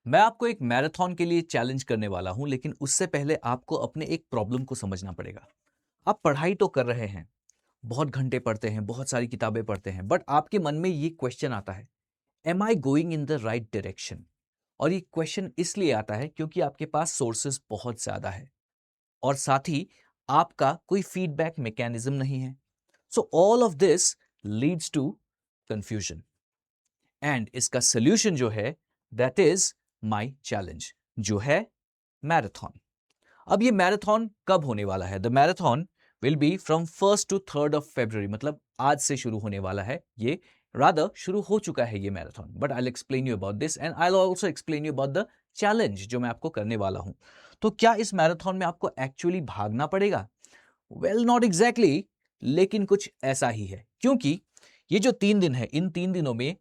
मैं आपको एक मैराथन के लिए चैलेंज करने वाला हूं, लेकिन उससे पहले आपको अपने एक प्रॉब्लम को समझना पड़ेगा। आप पढ़ाई तो कर रहे हैं, बहुत घंटे पढ़ते हैं, बहुत सारी किताबें पढ़ते हैं, बट आपके मन में ये क्वेश्चन आता है, am I going in the right direction? और ये क्वेश्चन इसलिए आता है क्योंकि आपके पास सोर्सेज बहुत ज्यादा है और साथ ही आपका कोई फीडबैक मैकेनिज्म नहीं है। So all of this leads to confusion, and इसका सोल्यूशन जो है दैट इज माई चैलेंज, जो है मैराथन। अब ये मैराथन कब होने वाला है? The marathon will be from 1st to 3rd of February, मतलब आज से शुरू होने वाला है ये। रादर शुरू हो चुका है ये marathon, but I explain you about this and I also explain you about the challenge जो मैं आपको करने वाला हूं। तो क्या इस मैराथन में आपको एक्चुअली भागना पड़ेगा? वेल, नॉट एग्जैक्टली, लेकिन कुछ ऐसा ही है, क्योंकि ये जो 3 दिन है, इन 3 दिनों में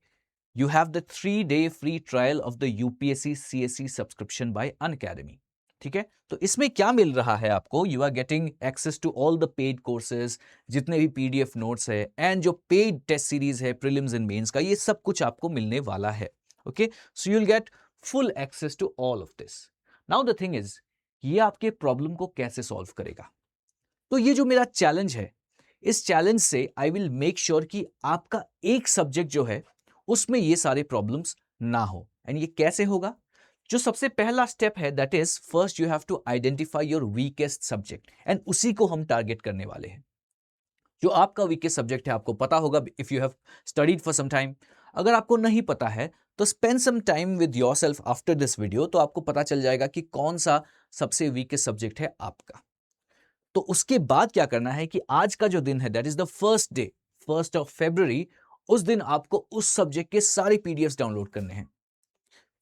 you have the 3-day free trial of the UPSC CSE subscription by Unacademy। ठीक है, तो इसमें क्या मिल रहा है आपको? You are getting access to all the paid courses, जितने भी पीडीएफ नोट्स है, एंड जो पेड टेस्ट सीरीज है प्रीलिम्स एंड मेंस का, ये सब कुछ आपको मिलने वाला है। Okay, so you will get full access to all of this. Now the thing is, ये आपके प्रॉब्लम को कैसे सॉल्व करेगा? तो ये जो मेरा चैलेंज है, इस चैलेंज से आई विल मेक श्योर कि आपका एक सब्जेक्ट जो है उसमें ये सारे प्रॉब्लम्स ना हो। एंड ये कैसे होगा? जो सबसे पहला स्टेप है that is, first you have to identify your weakest subject, and उसी को हम टारगेट करने वाले हैं। जो आपका वीकेस्ट सब्जेक्ट है आपको पता होगा if you have studied for some time. अगर आपको नहीं पता है तो spend some time with yourself after this video, तो आपको पता चल जाएगा कि कौन सा सबसे वीकेस्ट सब्जेक्ट है आपका। तो उसके बाद क्या करना है कि आज का जो दिन है that is the first day, 1st of February, उस दिन आपको उस सब्जेक्ट के सारे पीडीएफ डाउनलोड करने हैं।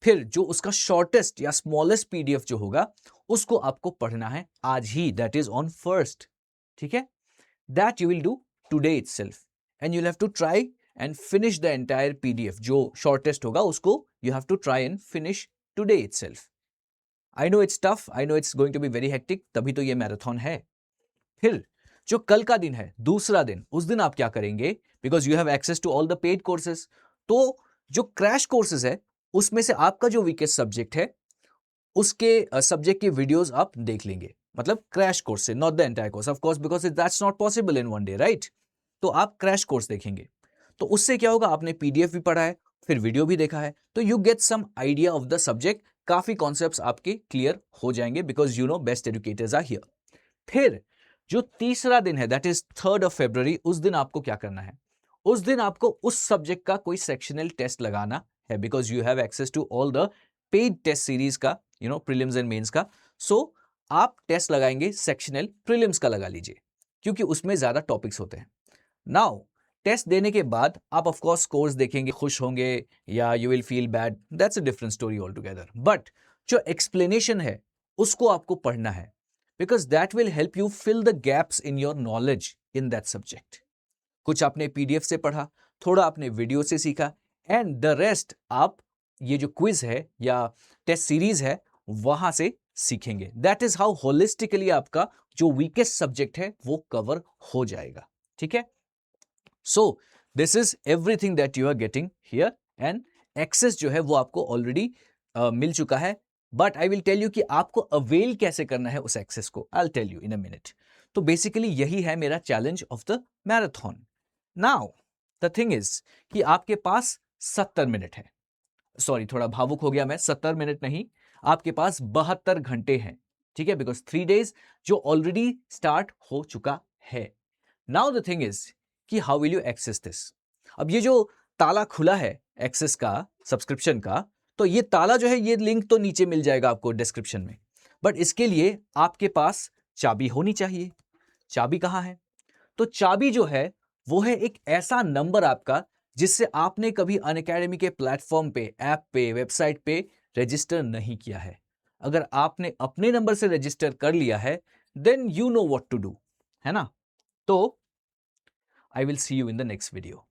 फिर जो उसका शॉर्टेस्ट या स्मॉलेस्ट पीडीएफ जो होगा उसको आपको पढ़ना है आज ही, दैट इज ऑन फर्स्ट। ठीक है, that you will do today itself, and you have to try and finish the entire PDF. जो शॉर्टेस्ट होगा उसको you have to try and finish today itself. I know it's tough, I know it's going to be very hectic, तभी तो ये marathon है। फिर जो कल का दिन है, दूसरा दिन, उस दिन आप क्या करेंगे? Because you have access to all the paid courses, तो जो क्रैश कोर्सेज है उसमें से आपका जो वीकेस्ट सब्जेक्ट है उसके सब्जेक्ट के वीडियोस आप देख लेंगे, मतलब क्रैश कोर्स से, not the entire course of course, because that's not possible in one day, right? तो आप क्रैश कोर्स देखेंगे, तो उससे क्या होगा? आपने पीडीएफ भी पढ़ा है, फिर वीडियो भी देखा है, तो you get some idea of the subject. काफी कॉन्सेप्ट्स आपके क्लियर हो जाएंगे, because you know best educators are here. फिर जो तीसरा दिन है that is 3rd of February, उस दिन आपको क्या करना है? उस दिन आपको उस सब्जेक्ट का कोई सेक्शनल टेस्ट लगाना है, because you have access to all the paid test series का, प्रीलिम्स एंड मेंस का। सो आप टेस्ट लगाएंगे, सेक्शनल प्रीलिम्स का लगा लीजिए, क्योंकि उसमें ज्यादा टॉपिक्स होते हैं। नाउ टेस्ट देने के बाद आप ऑफ कोर्स स्कोर्स देखेंगे, खुश होंगे या you will feel bad, that's a different story all together. But जो एक्सप्लेनेशन है उसको आपको पढ़ना है, because that will help you fill the gaps in your knowledge in that subject। कुछ आपने पीडीएफ से पढ़ा, थोड़ा आपने वीडियो से सीखा, एंड द रेस्ट आप ये जो क्विज है या टेस्ट सीरीज है वहां से सीखेंगे। दैट इज हाउ होलिस्टिकली आपका जो वीकेस्ट सब्जेक्ट है वो कवर हो जाएगा। ठीक है, so this is everything that you are getting here, and access जो है वो आपको ऑलरेडी मिल चुका है। But I will tell you कि आपको अवेल कैसे करना है उस एक्सेस को, I will tell you in a minute. तो बेसिकली यही है मेरा challenge of the marathon. Now the thing is कि आपके पास 70 मिनट है, सॉरी थोड़ा भावुक हो गया मैं, 70 मिनट नहीं, आपके पास 72 घंटे हैं। ठीक है, बिकॉज 3 days जो ऑलरेडी स्टार्ट हो चुका है। नाउ द थिंग इज कि how will you access this? अब ये जो ताला खुला है एक्सेस का, सब्सक्रिप्शन का, तो ये ताला जो है, ये लिंक तो नीचे मिल जाएगा आपको डिस्क्रिप्शन में, बट इसके लिए आपके पास चाबी होनी चाहिए। चाबी कहां है? तो चाबी जो है वो है एक ऐसा नंबर आपका जिससे आपने कभी अनअकैडमी के प्लेटफॉर्म पे, ऐप पे, वेबसाइट पे रजिस्टर नहीं किया है। अगर आपने अपने नंबर से रजिस्टर कर लिया है then you know what to do, है ना? तो I will see you in the next video.